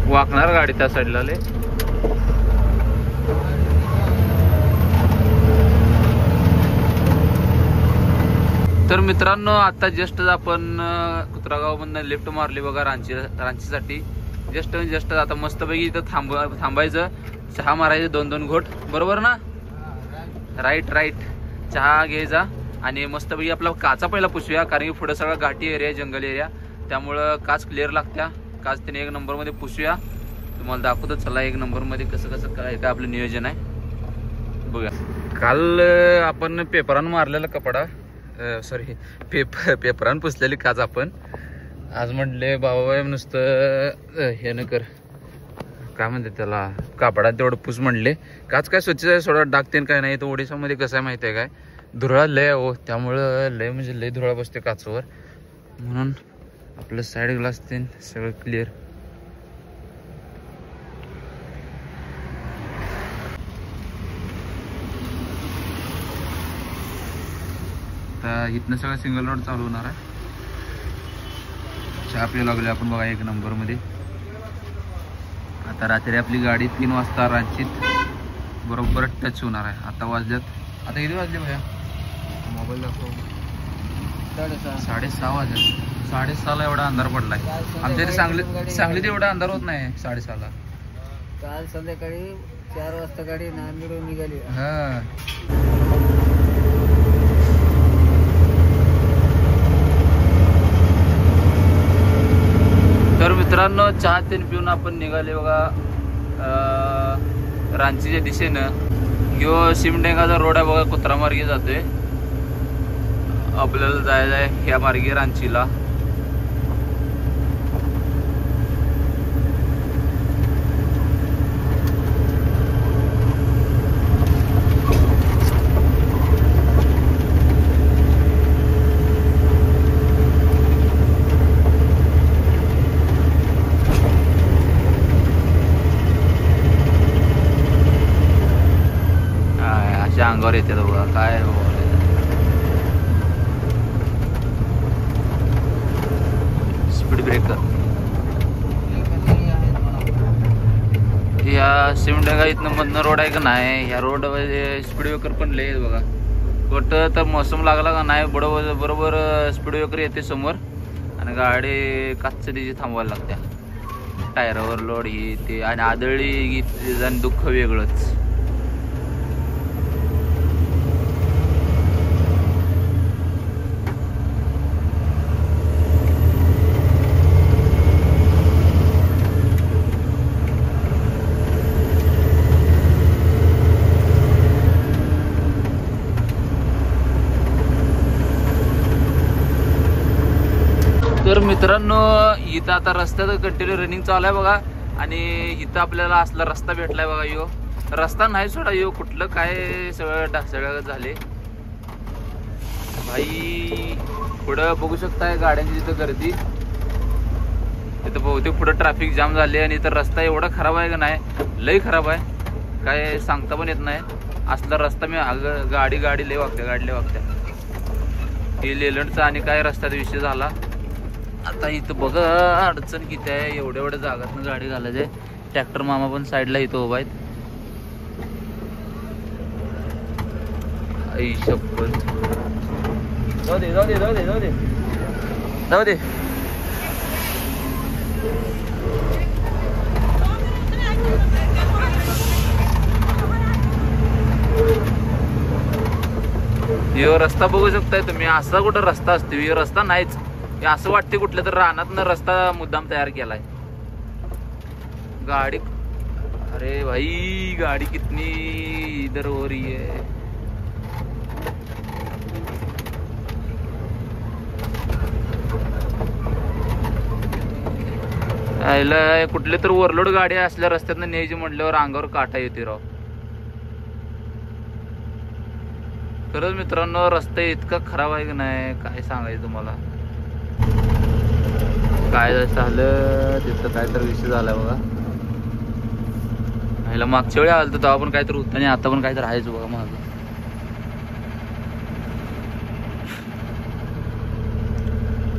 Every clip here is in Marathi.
वाकणार गाडी त्या साईडला लय. तर मित्रांनो आता जस्ट आपण कुत्रागाव मधनं लिफ्ट मारली बघा रांचीसाठी. जस्ट आता मस्तपैकी इथं थांबायचं, चहा मारायचं 2-2 घोट, बरोबर ना? राईट. चहा घ्यायचा आणि मस्तपैकी आपला काचा पहिला पुसूया, कारण की पुढे सगळा घाटी एरिया, जंगल एरिया, त्यामुळं काच क्लिअर लागत्या. काच त्याने 1 नंबरमध्ये पुसूया. तुम्हाला दाखवतो चला 1 नंबरमध्ये कसं काय आपलं नियोजन आहे बघा. काल आपण पेपरानं मारलेला कपडा, सॉरी पेपरानं पुसलेली काच आपण आज म्हटले बाबा नुसतं हे न कर, काय म्हणते त्याला, कापडात तेवढं पुस म्हणले. काच काय स्वच्छ आहे, सोडा डागतेन काय नाही. तर ओडिशामध्ये कसं आहे माहिती आहे काय, धुरळा लय हो, त्यामुळं लय म्हणजे लय धुरळा बसते काचवर, म्हणून आपलं साईड ग्लास ते सगळं क्लिअर. आता इथनं सगळं सिंगल रोड चालू होणार आहे. चहा पिऊ लागले आपण बघा 1 नंबरमध्ये. आता रात्री आपली गाडी 3 वाजता रांचीत बरोबर टच होणार आहे. आता वाजल्यात, आता किती वाजले भैया, मोबाईल दाखव, 6:30 वाजले. 6:30ला एवढा अंधार पडलाय. आमच्या इथे सांगलीत एवढा अंधार होत नाही 6:30ला. काल संध्याकाळी 4 वाजता गाडी नांदेडून निघाली. हा तर मित्रांनो चहा तेन पिऊन आपण निघाले बघा रांचीच्या दिशेनं. यो सिमडेगाचा रोड आहे बघा, कुत्रा मार्गे जातोय. आपल्याला जायचं आहे ह्या मार्गे रांचीला. अंगावर येते बघा काय स्पीड ब्रेकर. या सिमडेगा इथनं मधनं रोड आहे का नाही, ह्या रोड स्पीड ब्रेकर पण लय बघा. कुठं तर मोसम लागला का नाही बरोबर स्पीड ब्रेकर येते समोर आणि गाडी काचडीची थांबवायला लागत्या. टायरावर लोड ही ते आणि आदळी आणि दुःख वेगळंच. तर मित्रांनो इथं आता रस्त्यात कंटिन्यू रनिंग चालू आहे बघा. आणि इथं आपल्याला असला रस्ता भेटलाय बघा. यो रस्ता नाही सोडा, यो कुठलं काय सगळं ढासळत झाले भाई. पुढं बघू शकताय गाड्यांची तिथं गर्दी, तिथं बहुतेक पुढं ट्रॅफिक जाम झाले. आणि इथं रस्ता एवढा खराब आहे का नाही, लय खराब आहे, काय सांगता पण येत नाही. असला रस्ता मी गाडी लय वागत्या. हे लेलंडचा आणि काय रस्त्याचा विषय झाला. आता इथं बघा अडचण किती आहे, एवढ्या जागातनं गाडी घालायची. ट्रॅक्टर मामा पण साईडला इथं उभा आहेत. आई शपथ, जाऊ दे. यो रस्ता बघू शकताय तुम्ही, असा कुठं रस्ता असतो, यो रस्ता नाहीच. असं वाटते कुठल्या तर रानातनं रस्ता मुद्दाम तयार केलाय. गाडी, अरे भाई गाडी कितनी इधर हो रही है. कुठले तर ओव्हरलोड गाडी असल्या रस्त्यातनं न्यायची म्हटल्यावर अंगावर काटा येते राव. खरंच मित्रांनो रस्ता इतका खराब आहे की नाही, काय सांगायचं तुम्हाला. काय झालं तिथं, काय तर विषय झाला बघा. ह्याला मागच्या वेळी आलं तर तेव्हा पण काहीतरी होतं आणि आता पण काहीतरी आहेच बघा माझं.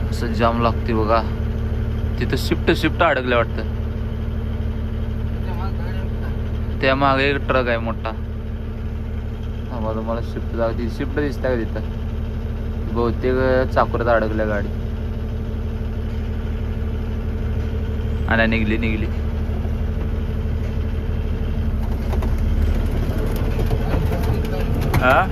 असं जाम लागते बघा. तिथं शिफ्ट अडकल्या वाटतं. त्या मागे एक ट्रक आहे मोठा. हा तुम्हाला शिफ्ट जागा शिफ्ट दिसते का तिथं? बहुतेक चाकूरात अडकल्या गाडी. आणि निघली. हा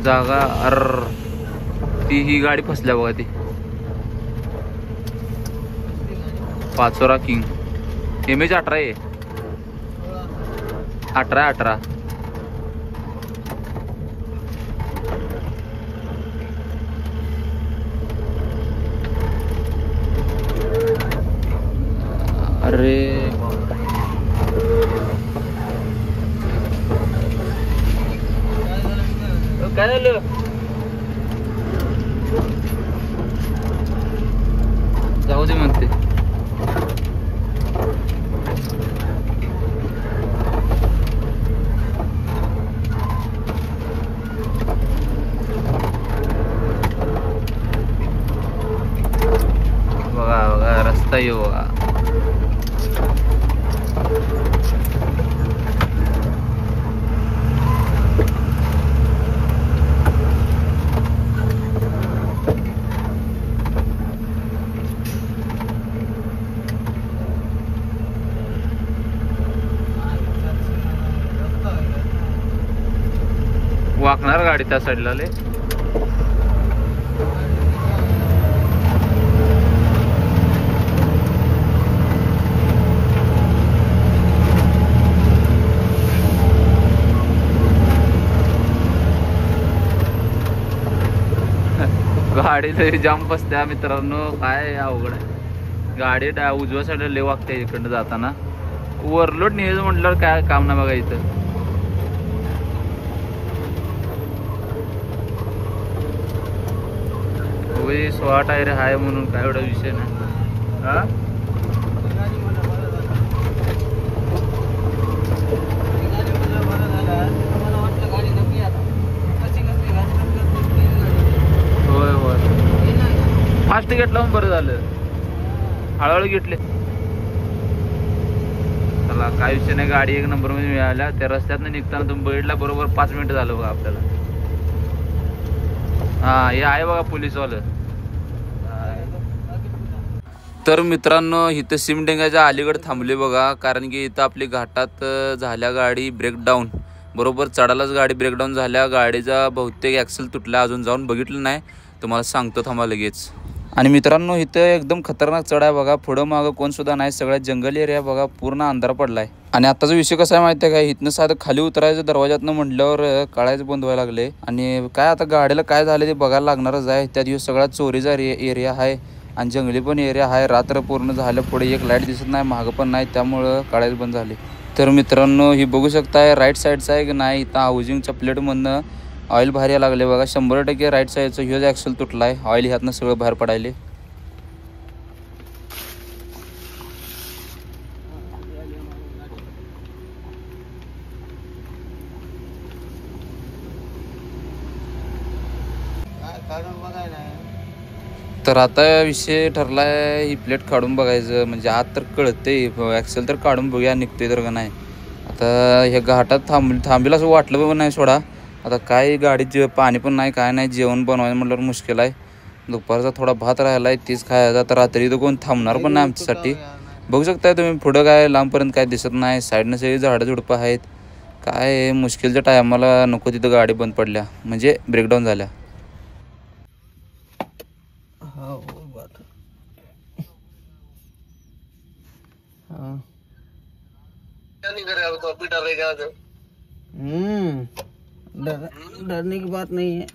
जागा ती ही गाडी फसल्या बघा. ती पाचोरा किंग MH-18 आहे. 18. अरे काय झालं? जाऊ दे म्हणते. बघा रस्ता येऊ बघा. वाकणार गाडी त्या साईडला लय. गाडी तरी जाम बसत्या मित्रांनो. काय अवघड आहे गाडी. उजव्या साईडला लय वागते इकडनं जाताना. ओव्हरलोड न्यायचं म्हटल्यावर काय काम ना बघा इथं. होय 16 टायर आहे म्हणून काय एवढा विषय नाही. हा होय फास्ट घेतला पण बरं झालं. हळूहळू घेतले. चला काय विषय नाही. गाडी एक नंबर मध्ये मिळाल्या. त्या रस्त्यातनं निघताना तुम्ही बघितला बरोबर 5 मिनिटं झालं बघा आपल्याला. हा हे आहे बघा पोलीसवालं. तर मित्रांनो इथं सिमडेंगाच्या अलीकडे थांबले बघा. कारण की इथं आपली घाटात झाल्या गाडी ब्रेकडाऊन. बरोबर चढायलाच गाडी ब्रेकडाऊन झाल्या. गाडीचा बहुतेक ॲक्सेल तुटला. अजून जाऊन बघितलं नाही. तुम्हाला सांगतो थांबा लगेच. आणि मित्रांनो इथं एकदम खतरनाक चढ आहे बघा. पुढं मागं कोण सुद्धा नाही. सगळ्यात जंगल एरिया बघा. पूर्ण अंधार पडलाय. आणि आताचा विषय कसा आहे माहिती आहे का? इथनं साधं खाली उतरायचं दरवाजातनं म्हटल्यावर कळायचं बंद व्हायला लागले. आणि काय आता गाडीला काय झालं ते बघायला लागणारच आहे. त्या दिवस सगळ्यात चोरीचा एरिया आहे आणि जंगली पण एरिया आहे. रात्र पूर्ण झालं. पुढे एक लाईट दिसत नाही. मागं पण नाही. त्यामुळं कळायचं बंद झाले. तर मित्रांनो ही बघू शकताय राईट साईडचं आहे की नाही. इथं हाऊसिंगच्या प्लेटमधनं ऑइल बाहेर यायला लागले बघा. 100% राईट साईडचं ह्योच ॲक्सेल तुटला आहे. ऑइल ह्यातनं सगळं बाहेर पडायले. तर आता विषय ठरलाय ही प्लेट काढून बघायचं. म्हणजे आत तर कळतंय. ॲक्सेल तर काढून बघूया निघतोय तर का नाही. आता ह्या घाटात थांबेल असं वाटलं पण नाही सोडा. आता काय गाडीत पाणी पण नाही काय नाही. जेवण बनवायचं म्हटल्यावर मुश्किल आहे. दुपारचा थोडा भात राहिला आहे तीच खायचा. तर रात्री तर कोण थांबणार पण नाही आमच्यासाठी. बघू शकताय तुम्ही पुढं काय लांबपर्यंत काय दिसत नाही. साईडनं सगळी झाडं झुडपं आहेत. काय मुश्किलच्या टायमाला नको तिथं गाडी बंद पडल्या म्हणजे ब्रेकडाऊन झाल्या. डरने की बात नहीं है.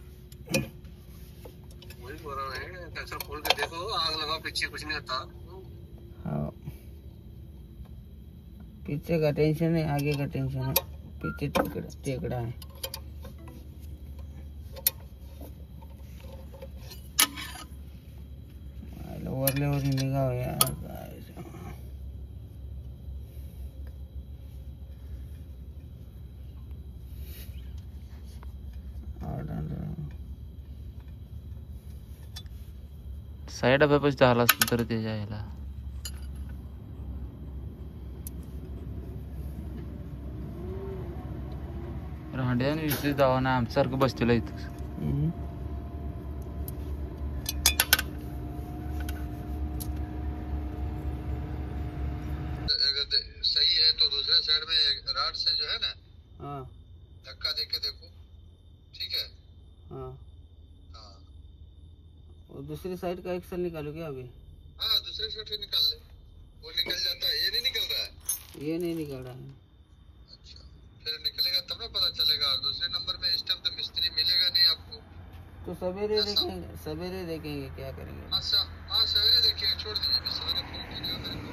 आग लगा पीछे कुछ नहीं आता. हाँ पीछे का टेंशन है आगे का टेंशन है. पीछे टेकड़ा है. वरल्यावर निघाव यार. साईड डब्यापाशी झाला असेल तर ते जायला. रांड्याने विसरी जावा ना आमच्यासारखं बसतेला इथं. सही है तो दूसरे साइड में राड से जो है ना हाँ धक्का देके देखो. ठीक है. हाँ. हाँ और दूसरी साइड का एक्सल निकालो क्या अभी? हाँ दूसरे साइड से निकाल ले. वो निकल जाता है. ये नहीं निकल रहा है. ये नहीं निकल रहा है. अच्छा फिर निकलेगा तब ना पता चलेगा. दूसरे नंबर में इस टाइम तो मिस्त्री मिलेगा नहीं आपको. तो सवेरे देखेंगे, सवेरे देखेंगे क्या करेंगे. हाँ सवेरे देखिएगा. छोड़ दीजिए. मैं सवेरे फोन कीजिएगा मेरे को.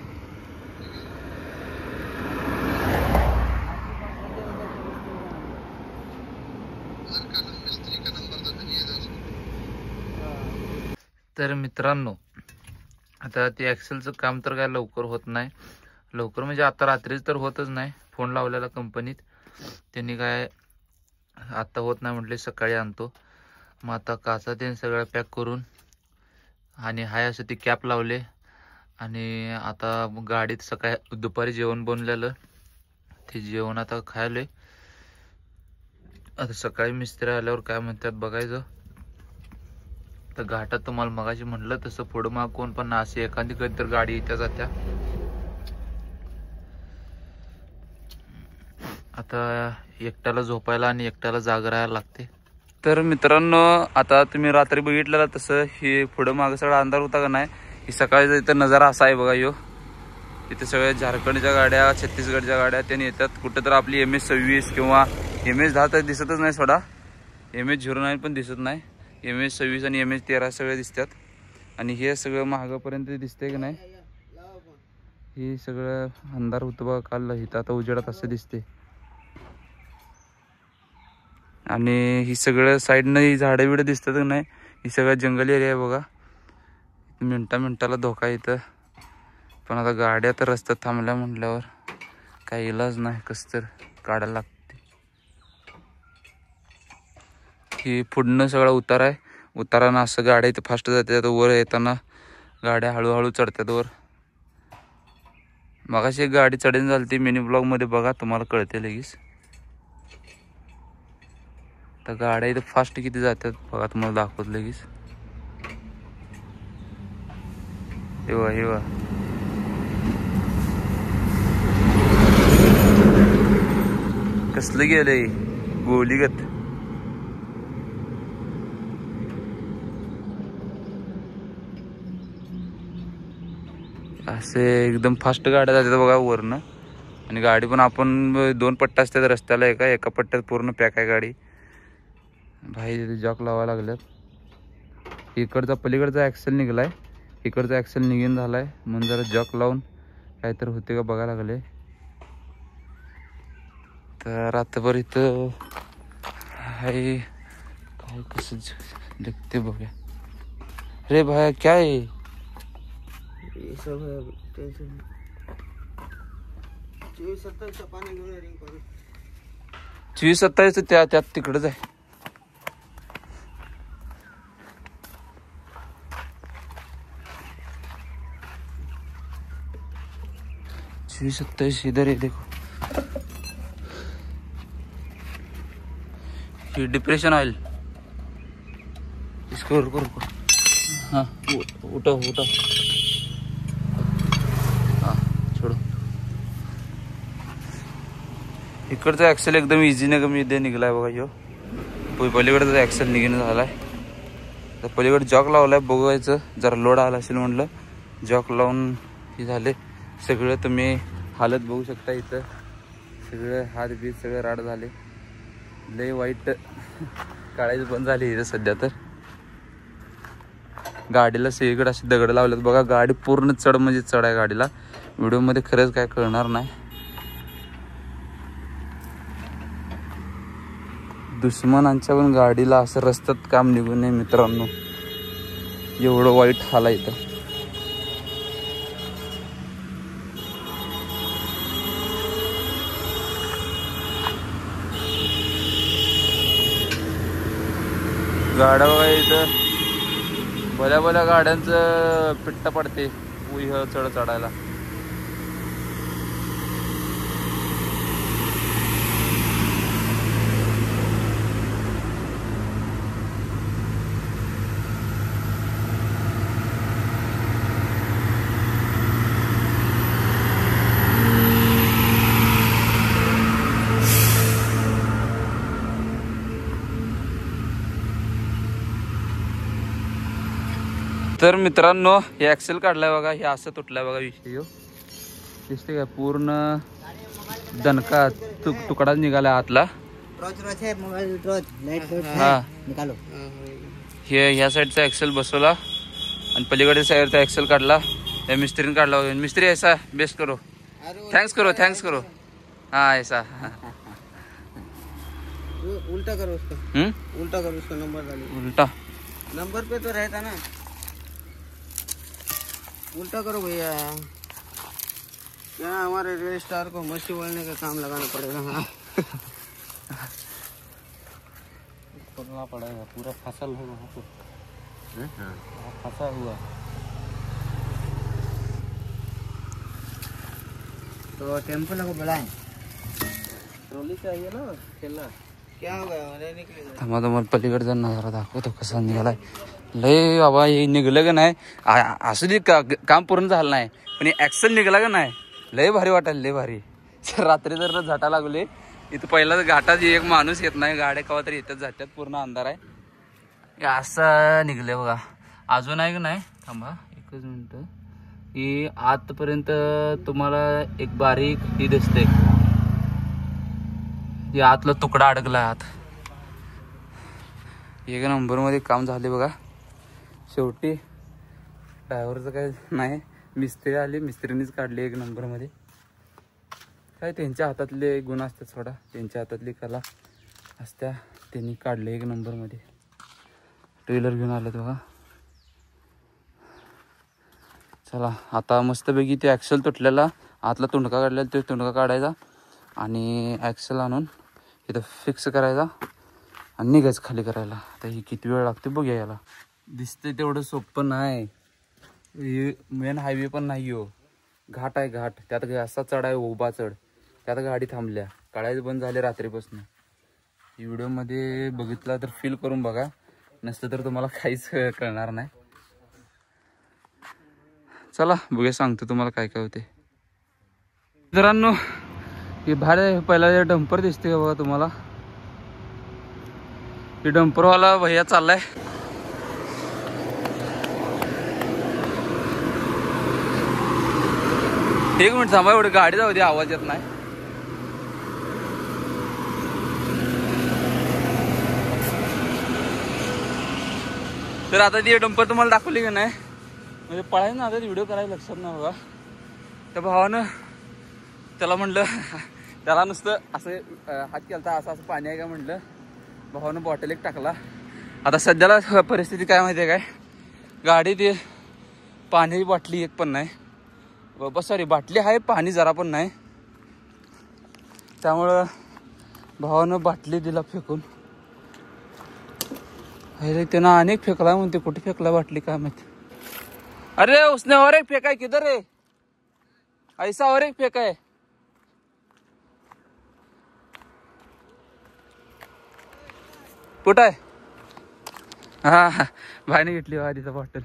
ठीक है. घर का मिस्त्री का नंबर तो दीजिएगा उसको. तर मित्रांनो आता ते ॲक्सेलचं काम तर काय लवकर होत नाही. लवकर म्हणजे आता रात्रीच तर होतच नाही. फोन लावलेला कंपनीत त्यांनी काय आता होत नाही म्हटले सकाळी आणतो. मग आता काचा ते सगळं पॅक करून आणि हाय असं ती कॅप लावले आणि आता गाडीत सकाळी दुपारी जेवण बनलेलं ते जेवण आता खायलोय. आता सकाळी मिस्त्री आल्यावर काय म्हणतात बघायचं. तर घाटात तुम्हाला मगाशी म्हटलं तसं पुढं माग कोण पण असे एखादी कधी तर गाडी येत्या जात्या. आता एकट्याला झोपायला आणि एकट्याला जाग राहायला लागते. तर मित्रांनो आता तुम्ही रात्री बघितलेला तसं हे पुढं मागं सगळा अंधार होता का नाही. ही सकाळचा इथं नजारा असा आहे बघा. यो इथे सगळ्या झारखंडच्या गाड्या छत्तीसगडच्या गाड्या त्यांनी येतात. कुठं तर आपली MS-26 किंवा MS-10 तर दिसतच नाही सोडा. MS-09 पण दिसत नाही. MS-26 आणि MS-13 सगळे दिसतात. आणि हे सगळं महागापर्यंत दिसतंय की नाही. हे सगळं अंधार होतं बघा काल. इथं आता उजेडात असं दिसते. आणि ही सगळं साईडनं ही झाडं बिडं दिसतात की नाही. ही सगळं जंगल एरिया आहे बघा. मिनटाला धोका इथं. पण आता गाड्या तर रस्त्यात थांबल्या म्हटल्यावर काही इलाज नाही. कसं तर काढायला लागते. ही पुढनं सगळा उतार आहे. उतारानं असं गाड्या इथं फास्ट जातात. वर येताना गाड्या हळूहळू चढतात वर. मगाशी एक गाडी चढेन झाली ती मिनी ब्लॉग मध्ये बघा तुम्हाला कळते लगेच. तर गाड्या इथं फास्ट किती जातात बघा तुम्हाला दाखवत लगेच. हेवा कसलं गेलंय गोलीगत. असे एकदम फास्ट गाड्या जातात बघा वरनं. आणि गाडी पण आपण 2 पट्ट्या असतात रस्त्याला. एका पट्ट्यात पूर्ण पॅक आहे गाडी. भाई जॉक लावायला लागल्यात. इकडचा पलीकडचा ॲक्सेल निघलाय. इकडचा ॲक्सेल निघून झालाय. म्हणून जरा जॉक लावून काहीतरी होते का बघायला लागले. तर रात्रभर इथं हाय काय कसं दिखते बघा. अरे भाई क्या है ये सब है. टेंशन नहीं. 24-27 पाणी घेऊन रिंग करू. 24-27 त्यात तिकडच आहे. 26-27 इधर है देखो. ये डिप्रेशन ऑयल इसको रुको. हाँ उठाओ. हाँ छोड़ो. इकडचा ॲक्सेल एकदम इझीने कमी इथे निघलाय बघा. ह्यो पलीकडचा ॲक्सेल निघणं झालाय. तर पलीकडे जॉक लावलाय. बघायचं जरा लोड आला असेल म्हटलं. जॉक लावून हे झाले सगळं. तुम्ही हालत बघू शकता. इथं सगळं हात बीत सगळं राड झाले. लय वाईट काढायचं पण झाली इथं सध्या. तर गाडीला सगळीकडे असे दगड लावलेत बघा. गाडी पूर्ण चढ म्हणजे चढ आहे गाडीला. व्हिडिओमध्ये खरंच काय कळणार नाही. दुश्मनांच्या पण गाडीला असं रस्त्यात काम निघू नये मित्रांनो. एवढं वाईट हाल आहे इथं. गाड्या बघा इथं भल्या भल्या गाड्यांचं पिट्ट पडते चढायला. तर मित्रांनो हे ॲक्सेल काढलाय बघा. हे असं तुटलाय बघा विषय. दिसते काय पूर्ण दणका तुकडा निघाला आतला. हा हे ह्या साईडचा ॲक्सेल बसवला आणि पलीकडे साईडचा ॲक्सेल काढला. या मिस्त्रीने काढला. मिस्त्री ऐसा बेस्ट करो, थँक्स करो. हाँ ऐसा उल्टा करो उसका. उल्टा करो उसका नंबर डालिए. उल्टा नंबर पे तो रहता ना. उल्टा करो भैया. क्या हमारे रेल स्टार को मच्छी बोलने का काम लगाना पड़ेगा. हाँ करना पड़ेगा. पूरा फसल है वहाँ पे. फंसा हुआ तो टेम्पो को बुलाएं. ट्रॉली चाहिए ना खेलना. क्या हो गया अरे निकले. थांबा तुम्हाला पलीकडचा नजारा दाखवतो कसा निघालाय. लय बाबा हे निघलं का नाही. असं दे काम पूर्ण झालं नाही पण ॲक्सेल निघाला का नाही. लय भारी वाटायला. लय भारी. रात्री जर झाटा लागले इथं पहिला घाटात एक माणूस येत नाही. गाड्या कवा तरी येतात जातात. पूर्ण अंधार आहे. असं निघले बघा. अजून आहे का नाही. थांबा एकच मिनिट. ही आतपर्यंत तुम्हाला एक बारीक ही दिसते. हे आतला तुकडा अडकला आत. एक नंबर मध्ये काम झाले बघा. शेवटी ड्रायव्हरचं काय नाही. मिस्त्री आली. मिस्त्रीनीच काढली एक नंबर मध्ये. काय त्यांच्या हातातले गुण असतात थोडा. त्यांच्या हातातली कला असत्या. त्यांनी काढले एक नंबर मध्ये. टू व्हीलर घेऊन आलेत बघा. चला आता मस्तपैकी ते ॲक्सेल तुटलेला आतला तुंडका काढलेला तो तुंडका काढायचा आणि ॲक्सेल आणून इथं फिक्स करायचा आणि निघायचं खाली करायला. आता ही किती वेळ लागते बघूया याला. दिसते तेवढं सोपं नाही. मेन हायवे पण नाही हो. घाट आहे घाट. त्यात असा चढ आहे उभा चढ. त्यात गाडी थांबल्या. काढायचं बंद झाले रात्रीपासून. व्हिडिओमध्ये बघितला तर फील करून बघा. नसतं तर तुम्हाला काहीच कळणार नाही. चला बघूया सांगतो तुम्हाला काय काय होते. मित्रांनो हे भाडे पहिला डंपर दिसते का बघा तुम्हाला. हे डंपरवाला भैया चाललाय. एक मिनिट थांबा. एवढी गाडी जाऊ दे. आवाज येत नाही. तर आता ती डंपर तुम्हाला दाखवली का नाही. म्हणजे पळायचं ना आता व्हिडिओ करायला लक्षात नाही बघा. त्या भावानं त्याला म्हटलं. त्याला नुसतं असं हात केलता. असं पाणी आहे का म्हटलं. भावानं बॉटल एक टाकला. आता सध्याला परिस्थिती काय माहिती आहे काय. गाडीत पाण्याची बाटली एक पण नाही. सॉरी बाटली आहे पाणी जरा पण नाही. त्यामुळं भावानं बाटली दिला फेकून. अरे त्यानं अनेक फेकला म्हणते. कुठे फेकला बाटली काय माहिती. अरे उसने और एक फेंका है. किधर है. ऐसा और एक फेंका है. कुठं आहे. हा भाईने घेतली आधीचा बॉटल.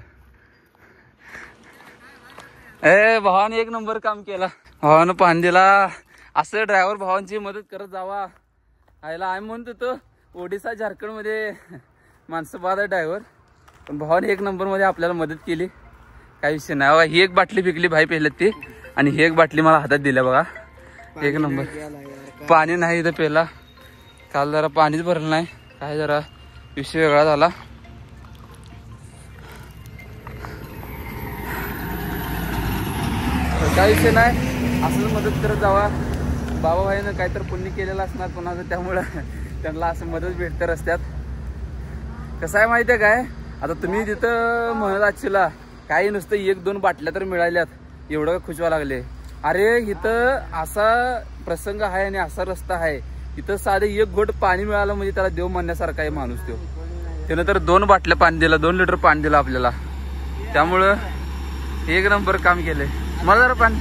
भावाने एक नंबर काम केला. भावानं पाणी दिला. असं ड्रायव्हर भावांची मदत करत जावा. आयला आम्ही म्हणतो तो ओडिसा झारखंड मध्ये माणसं बाद आहे ड्रायव्हर. पण भावाने एक नंबर मध्ये आपल्याला मदत केली. काही विषय नाही. ही एक बाटली फेकली भाई पेल्यात ती. आणि ही एक बाटली मला हातात दिल्या बघा. एक नंबर. पाणी नाही इथं पेला. काल जरा पाणीच भरलं नाही. काय जरा विषय वेगळा झाला. काही विषय नाही. असंच मदत करत जावा. बाबा भाईनं काहीतरी पुण्य केलेलं असणार कोणाचं. त्यामुळं त्यांना असं मदत भेटतं रस्त्यात. कसं आहे माहिती आहे काय. आता तुम्ही तिथं म्हणत आजशीला काही नुसतं एक दोन बाटल्या तर मिळाल्यात एवढं खुशवा लागले. अरे इथं असा प्रसंग आहे आणि असा रस्ता आहे. इथं साधे एक घोट पाणी मिळालं म्हणजे त्याला देव म्हणण्यासारखा आहे माणूस तो. त्यानं तर 2 बाटल्या पाणी दिला, 2 लिटर पाणी दिलं आपल्याला. त्यामुळं एक नंबर काम केलंय. मला जरा पाणी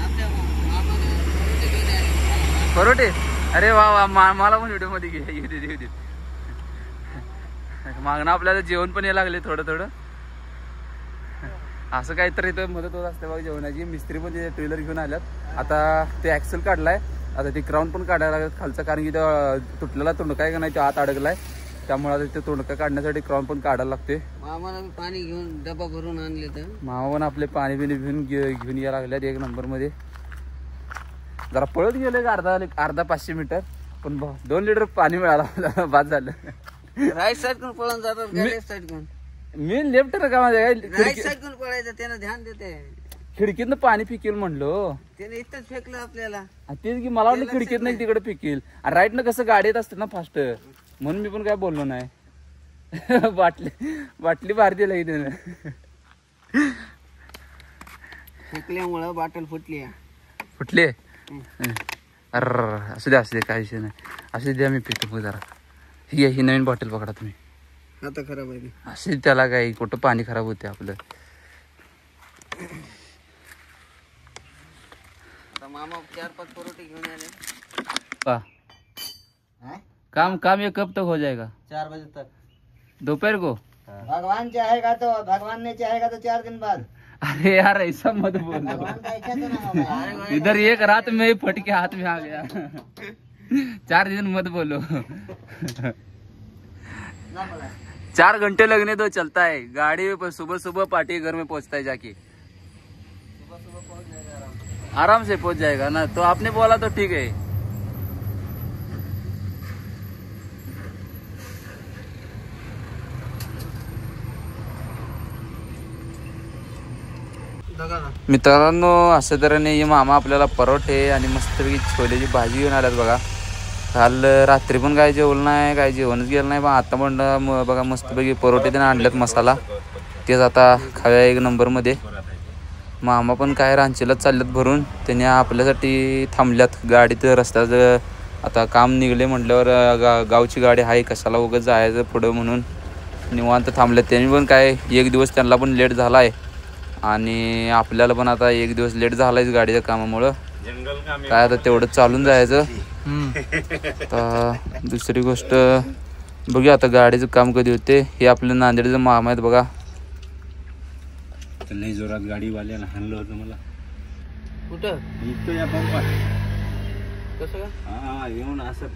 परोटे. अरे वा वा, मला पण व्हिडिओ मध्ये घे. येऊ दे. मागणं आपल्याला जेवण पण यायला लागले थोडं थोडं. असं काहीतरी इथं मदत होत असते बघा जेवणाची. मिस्त्री पण ते ट्रेलर घेऊन आल्यात. आता ते ऍक्सेल काढलाय, आता ते क्राऊन पण काढायला लागत खालचा, कारण की तो तुटलेला तोंडका आहे का नाही, तो आत अडकलाय. त्यामुळे आता ते तोंडका काढण्यासाठी क्राऊन पण काढायला लागते. मामाला पाणी घेऊन डबा भरून आणले तर मामा पण आपले पाणी बिणी घेऊन यायला लागल्यात एक नंबर मध्ये. जरा पळत गेले अर्धा 500 मीटर, पण 2 लिटर पाणी मिळालं, बाद झालं. राईट साइड कोण पळून जातात, लेफ्ट साइड कोण? मी लेफ्ट का माझ्या राईट साइड कोण पळायचं, त्यानं ध्यान देते. खिडकीतनं पाणी पिकेल म्हणलो, त्याने इथंच फेकलं आपल्याला. तेच की मला वाटलं खिडकीत नाही तिकडे पिकेल. आणि राईट न कसं गाडी येत असते ना फास्ट, म्हणून मी पण काय बोललो नाही. बाटली बाहेर दिला की त्यानं. फेकल्यामुळं बाटल फुटली. अर असू दे काय विषय नाही. असू द्या, मी पितो जरा. ही नवीन बॉटल पकडा तुम्ही. आता खराब आहे असे त्याला काही कुठं पाणी खराब होते आपलं. मामा 4-5 परोटे घेऊन आले. काम ये कब तक हो जाएगा? 4 बजे तक दोपहर को. भगवान चाहेगा तो, भगवान ने चाहेगा तो 4 दिन बाद. अरे यार ऐसा मत बोलो, भगवान का इच्छा तो ना होगा. इधर एक रात में ही फट के हाथ में आ गया. 4 दिन मत बोलो. 4 घंटे लगने तो चलता है. गाड़ी पर सुबह पार्टी घर में पहुंचता है जाके. सुबह पहुंच जाएगा आराम से पहुंच जाएगा ना. तो आपने बोला तो ठीक है. मित्रांनो, असं तऱ्हेने मामा आपल्याला परोठे आणि मस्तपैकी छोलेची भाजी घेऊन आल्यात बघा. काल रात्री पण काय जेवलं नाही, काय जेवणच गेलं नाही. पण आता पण बघा मस्तपैकी परोठे त्यांना आणल्यात मसाला, तेच आता खाव्या एक नंबरमध्ये. मामा पण काय रांचीलाच चालल्यात भरून. त्यांनी आपल्यासाठी थांबल्यात. गाडीत रस्त्याचं आता काम निघले म्हटल्यावर गावची गाडी आहे, कशाला उगाच जायचं पुढं म्हणून निवांत थांबल्यात. त्यांनी पण काय एक दिवस त्यांना पण लेट झाला आहे, आणि आपल्याला पण आता एक दिवस लेट झालाय गाडीच्या कामामुळं. काय आता तेवढं चालून जायचं. आता दुसरी गोष्ट बघूया आता गाडीचं काम कधी होते. हे आपलं नांदेडचं मामा आहेत बघा. लई जोरात गाडीवाल्यानं हाणलं होतं मला. कुठं इथं या पंपात. कसं का? हा, येऊन असं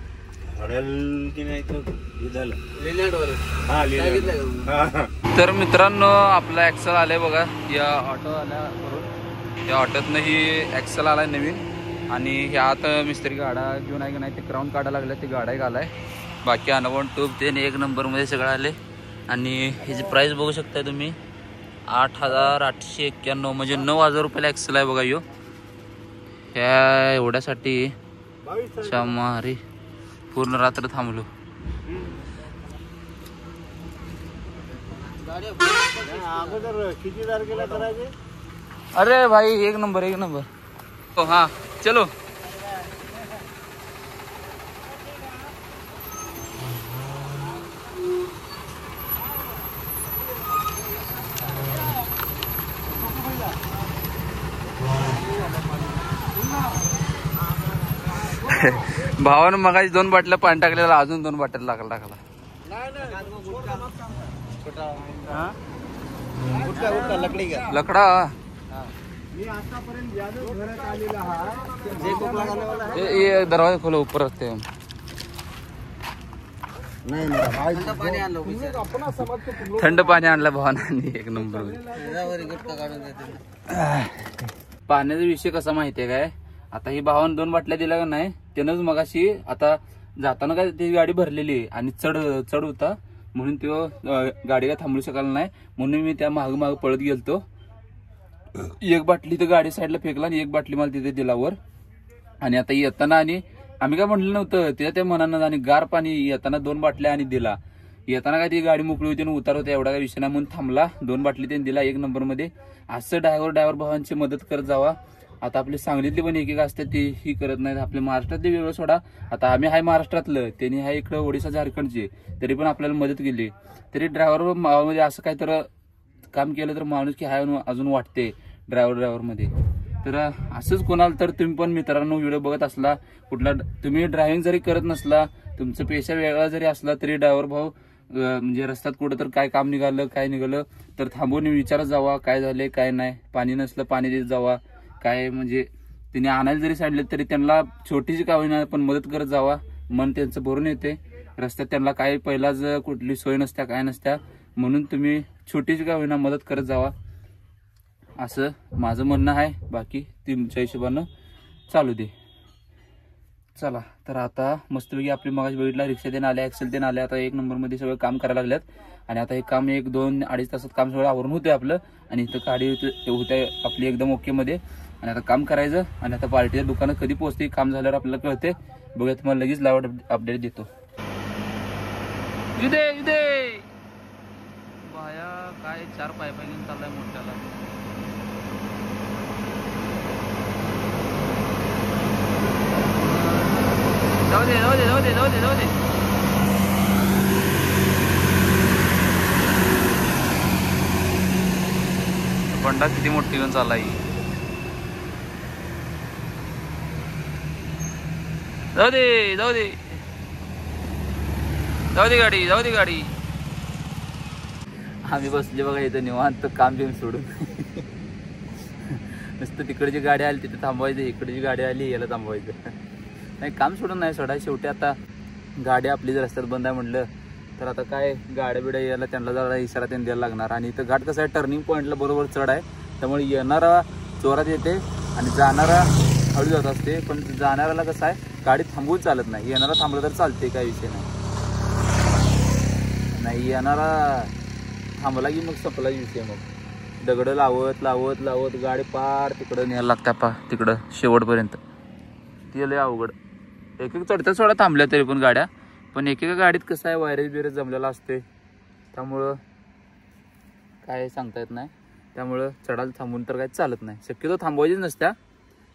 हडल की नाही तर हे झालं. लिनॅडवर हा, लिहिलं. तर मित्रांनो, आपला ऍक्सेल आलाय बघा. या ऑटो आल्यावरून या ऑटोतनं ही ऍक्सेल आलाय नवीन. आणि ह्या आता मिस्त्री गाडा घेऊन आहे की नाही, ते क्राऊन काढायला लागल्या, ते गाडा घालाय. बाकी अनवण टूब ते एक नंबरमध्ये सगळं आले. आणि ह्याची प्राईस बघू शकताय तुम्ही, 8,891, म्हणजे 9,000 रुपयाला ऍक्सेल आहे बघा. यो ह्या एवढ्यासाठी शामारी पूर्ण रात्र थांबलो. अगोदर किती तारखेला करायचे? अरे भाई एक नंबर. हो हाँ चलो. भावानं मगाशी 2 बाटल्या पाणी टाकलेला, अजून 2 बाटल्या टाकला. लकडा ये दरवाजा खोलो, ऊपर रखते हैं. थंड पाणी आणलं भावानं एक नंबर. पाण्याचा विषय कसा माहितीये काय, आता ही भावानं 2 बाटल्या दिल्या का नाही, त्यानंच मगाशी आता जाताना काय ती गाडी भरलेली आणि चढ होता म्हणून तो गाडी काय थांबू शकला नाही. म्हणून मी त्या माग पळत गेलतो. एक बाटली तर गाडी साईडला फेकला आणि एक बाटली मला तिथे दिला वर. आणि आता येताना, आणि आम्ही काय म्हटलं नव्हतं त्या मनानं, आणि गार पाणी येताना 2 बाटल्या आणि दिला. येताना काय ती गाडी मोकळी होती आणि उतार होता, एवढा काय विषय नाही म्हणून थांबला. 2 बाटली त्यांनी दिला एक नंबर मध्ये. असं ड्रायव्हर भावांची मदत करत जावा. आता आपली सांगलीतली पण एक असते ती ही करत नाहीत. आपल्या महाराष्ट्रातली वेगळं सोडा, आता आम्ही हाय महाराष्ट्रातलं, त्यांनी हाय इकडं ओडिशा झारखंडचे, तरी पण आपल्याला मदत केली. तरी ड्रायव्हर मध्ये असं काय तर काम केलं तर माणूस की हाय अजून वाटते ड्रायव्हर मध्ये. तर असंच कोणाला तर तुम्ही पण मित्रांनो व्हिडिओ बघत असला, कुठला तुम्ही ड्रायव्हिंग जरी करत नसला, तुमचा पेशा वेगळा जरी असला तरी ड्रायव्हर भाऊ म्हणजे रस्त्यात कुठं तर काय काम निघालं काय निघालं तर थांबून विचारत जावा काय झाले काय नाही. पाणी नसलं पाणी देत जावा, काय म्हणजे तिने आणायला जरी सांगितलं तरी त्यांना छोटीशी का होईना पण मदत करत जावा. मन त्यांचं भरून येते. रस्त्यात त्यांना काय पहिलाच कुठली सोय नसत्या काय नसत्या, म्हणून तुम्ही छोटीशी का होईना मदत करत जावा असं माझं म्हणणं आहे. बाकी तुमच्या हिशोबानं चालू दे. चला तर आता मस्तपैकी आपली मगाशी बघितला रिक्षा देणं आल्या, ऍक्सेल देणं आल्या. आता 1 नंबरमध्ये सगळं काम करायला लागल्यात आणि आता हे काम 1, 2, 2.5 तासात काम सगळं आवरून होतंय आपलं आणि इथं गाडी होते आपली एकदम ओके मध्ये. आणि आता काम करायचं आणि आता पार्टीच्या दुकानात कधी पोहोचते काम झाल्यावर आपल्याला कळते. बघूया तुम्हाला लगेच लाईव्ह अपडेट देतो. बाया काय 4 पायपा घेऊन चाललाय मोठ्याला. जाऊ दे. बंडा किती मोठी घेऊन चाललाय. जाऊ दे गाडी. आम्ही बसले बघा इथं निवांत काम घेऊन सोडून. नुसतं तिकडची गाडी आली तिथे थांबवायचं, इकडची गाडी आली याला थांबवायचं. नाही काम सोडून नाही सोडा. शेवटी आता गाडी आपली जर रस्त्यात बंद आहे म्हटलं तर आता काय गाड्या बिड्या यायला त्यांना जरा इशारा त्यांना द्यायला लागणार. आणि इथं घाट कसं आहे टर्निंग पॉईंटला बरोबर चढ आहे, त्यामुळे येणारा जोरात येते आणि जाणारा हळू जात असते. पण जाणाऱ्याला कसं आहे गाडी थांबवून चालत नाही, येणारा थांबलं तर चालते काय विषय नाही. येणारा थांबला की मग संपला विषय. मग दगड लावत गाडी पार तिकडं न्यायला लागते तिकडं शेवटपर्यंत. ती लय अवघड. एक चढत्या सोडा थांबल्या तरी पण गाड्या, पण एकेका गाडीत कसं आहे वायरेज बिरेज जमलेला असते, त्यामुळं काय सांगता येत नाही. त्यामुळं चढायला थांबून तर काय चालत नाही. शक्यतो थांबवायचीच नसत्या,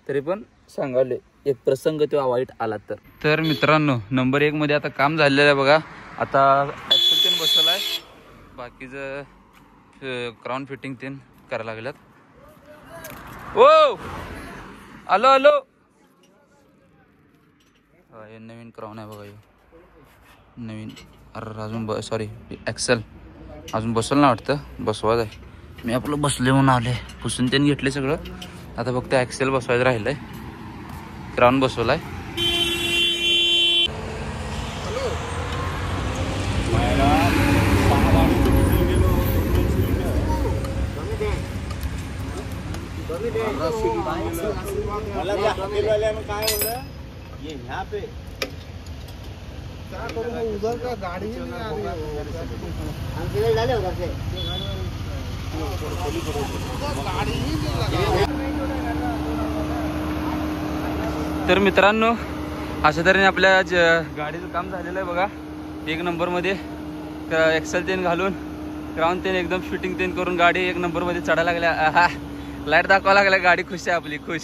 तरी पण सांगाले एक प्रसंग तो वाईट आला तर. मित्रांनो नंबर 1 मध्ये आता काम झालेलं आहे बघा. आता ऍक्सेल तेन बसवलाय, बाकीचं क्राऊन फिटिंग तेन करायला लागल्यात. ओ आलो हे नवीन क्राऊन आहे बघा. नवीन अजून सॉरी ऍक्सेल अजून बसवलं ना वाटतं, बसवाच आहे. मी आपलं बसले म्हणून आले, पुसून त्यांनी घेतले सगळं. आता फक्त ऍक्सेल बसवायचं राहिलंय, क्राऊन बसवलाय. ये यहाँ पे उधर का गाड़ी ही नहीं आ रही है. तर मित्रांनो अशा तऱ्हेने आपल्या गाडीचं काम झालेलं आहे बघा. 1 नंबरमध्ये एक्सेल तेन घालून क्राऊन तेन एकदम फिटिंग तेन करून गाडी 1 नंबरमध्ये चढायला लागल्या. लाईट दाखवा लागल्या, गाडी खुश आहे आपली, खुश.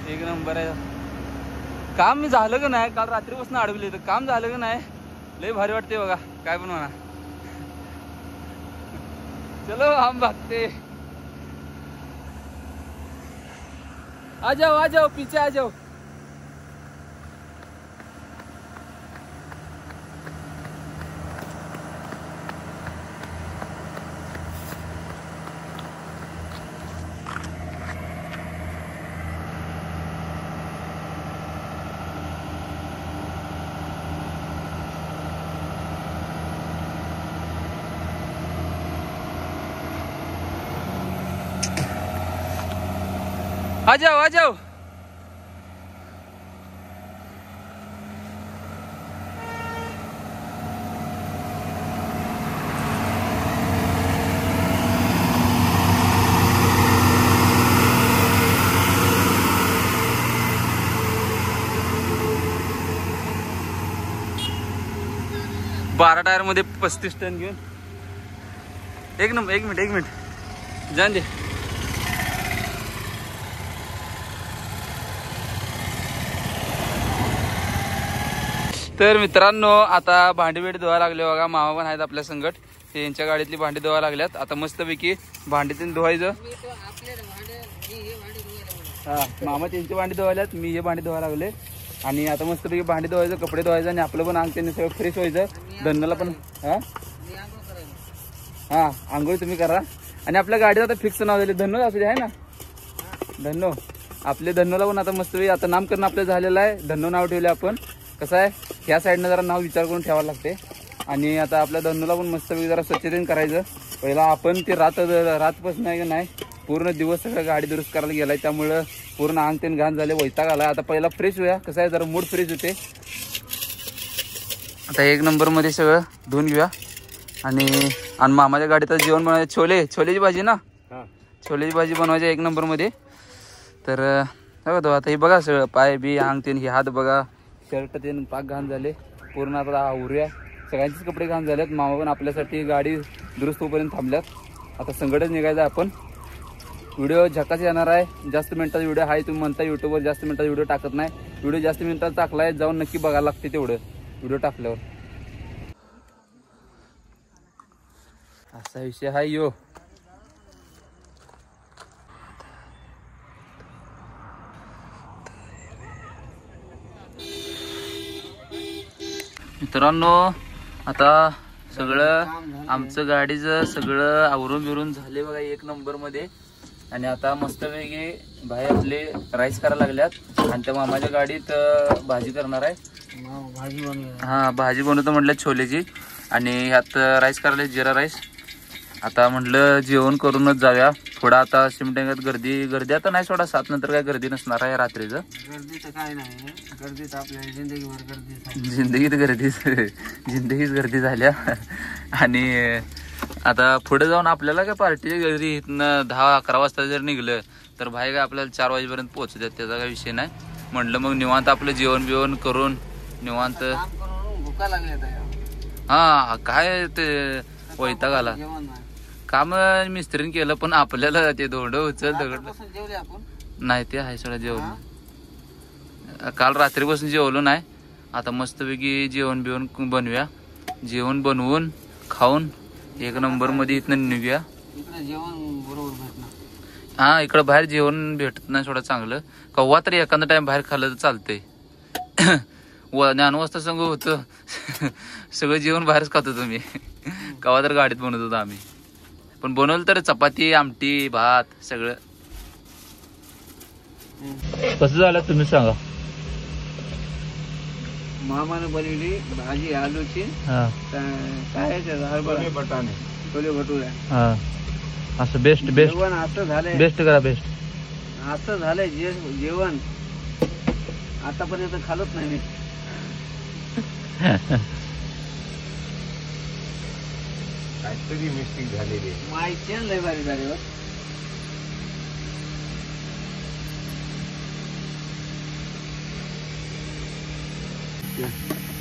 1 नंबर आहे. काम मी झालं का नाही, काल रात्रीपासून अडवले तर काम झालं का नाही, लय भारी वाटते बघा. काय पण म्हणा, चलो हम भागते. आ जाओ पीछे आ जाओ. आ जाओ. बारा टायर मध्ये 35 टन घेऊन. एक मिनिट जान दे. तर मित्रांनो आता भांडी बिंडी धुवायला लागले बघा. मामा पण आहेत आपल्या संगट. ते यांच्या गाडीतली भांडी धुवायला लागल्यात. आता मस्तपैकी भांडी तीन धुवायचं. हा मामा त्यांची भांडी धुवायल्यात, मी हे भांडी धुवायला लागले. आणि आता मस्तपैकी भांडी धुवायचं, कपडे धुवायचं आणि आपलं पण अंग त्यांनी सगळं फ्रेश व्हायचं. धन्नूला पण हा आंघोळ तुम्ही करा. आणि आपल्या गाडीत आता फिक्स नाव झाले धन्नू असू दे आहे ना. धन्नू आपले धन्नूला पण आता मस्तपैकी आता नामकरण आपलं झालेलं आहे. धन्नू नाव ठेवले आपण. कसं आहे ह्या साईडनं जरा नाव विचार करून ठेवायला लागते. आणि आता आपल्या धन्नूला पण मस्तपैकी जरा स्वच्छतेने करायचं. पहिला आपण ते रातपासून आहे का नाही पूर्ण दिवस सगळं गाडी दुरुस्त करायला गेलाय. त्यामुळं पूर्ण अंग तेन घाण झाले, वैताग आला. आता पहिला फ्रेश होऊया. कसं आहे जरा मूड फ्रेश होते. आता 1 नंबरमध्ये सगळं धुवून घेऊया. आणि मामाच्या गाडीत जेवण बनवायचं. छोलेची भाजी ना, छोलेची भाजी बनवायची 1 नंबरमध्ये. तर आता हे बघा सगळं पाय बी अंग तेन हे हात बघा, शर्ट तेन पाक घाण झाले पूर्ण. आता आवरूया. सगळ्यांचेच कपडे घाण झालेत. मामा पण आपल्यासाठी गाडी दुरुस्त होईपर्यंत थांबल्यात. आता संगटच निघायचं आपण. व्हिडिओ झकास येणार आहे. जास्त मिनिटाचा व्हिडिओ आहे. तुम्ही म्हणता युट्यूबवर जास्त मिनिटाचा व्हिडिओ टाकत नाही. व्हिडिओ जास्त मिनिटाचा टाकला आहे, जाऊन नक्की बघायला लागते तेवढं व्हिडिओ टाकल्यावर. असा विषय आहे यो. मित्रांनो आता सगळं आमचं गाडीचं सगळं आवरून बिरून झाले बघा 1 नंबरमध्ये. आणि आता मस्तपैकी भाई आपले राईस करायला लागल्यात. आणि त्या मामाच्या गाडीत भाजी करणार आहे. हा भाजी बनवतो म्हटलं छोलेची. आणि ह्यात राईस करायला जिरा राईस. आता म्हटलं जेवण करूनच जाऊया. थोडा आता सिमटेंगात गर्दी आता नाही सोडा. 7 नंतर काय गर्दी नसणार आहे रात्रीचं. गर्दी तर काय नाही, गर्दी तर आपल्या जिंदगीभर गर्दी, जिंदगीच गर्दी झाल्या. आणि आता पुढे जाऊन आपल्याला काय पार्टी घरी इथनं 10-11 वाजता जर निघलं तर भाई काय आपल्याला 4 वाजेपर्यंत पोहोचू द्यात. त्याचा काही विषय नाही. म्हटलं मग निवांत आपलं जेवण बिवण करून निवांत. भुका लागल्या. हा काय ते वैताग आला. काम मिस्त्रीने केलं पण आपल्याला ते धोंड उचल दगड नाही. ते आहे सगळं जेवण काल रात्रीपासून जेवलो नाही. आता मस्तपैकी जेवण बिवण बनवूया. जेवण बनवून खाऊन 1 नंबरमध्ये इथनं निघूया. हा इकडं बाहेर जेवण भेटत नाही थोडं चांगलं. कव्वा तरी एखादा टाइम बाहेर खाल्लं तर चालतंय. ज्ञानवस्था संघ होतं सगळं जेवण बाहेरच खातो तुम्ही. कवा तर गाडीत बनवत होतो आम्ही. पण बनवलं तर चपाती आमटी भात सगळं. कसं झालं तुम्ही सांगा. मामाने बनवली भाजी आलूची. काय हरभरा बटाणे छोले भटुरे. असं बेस्ट जेवण असं झालंय. बेस्ट करा बेस्ट. असं झालंय जेवण आतापर्यंत खालच नाही. काहीतरी मिस्टेक झालेली आहे. माहिती लय भारी झाली. Yeah.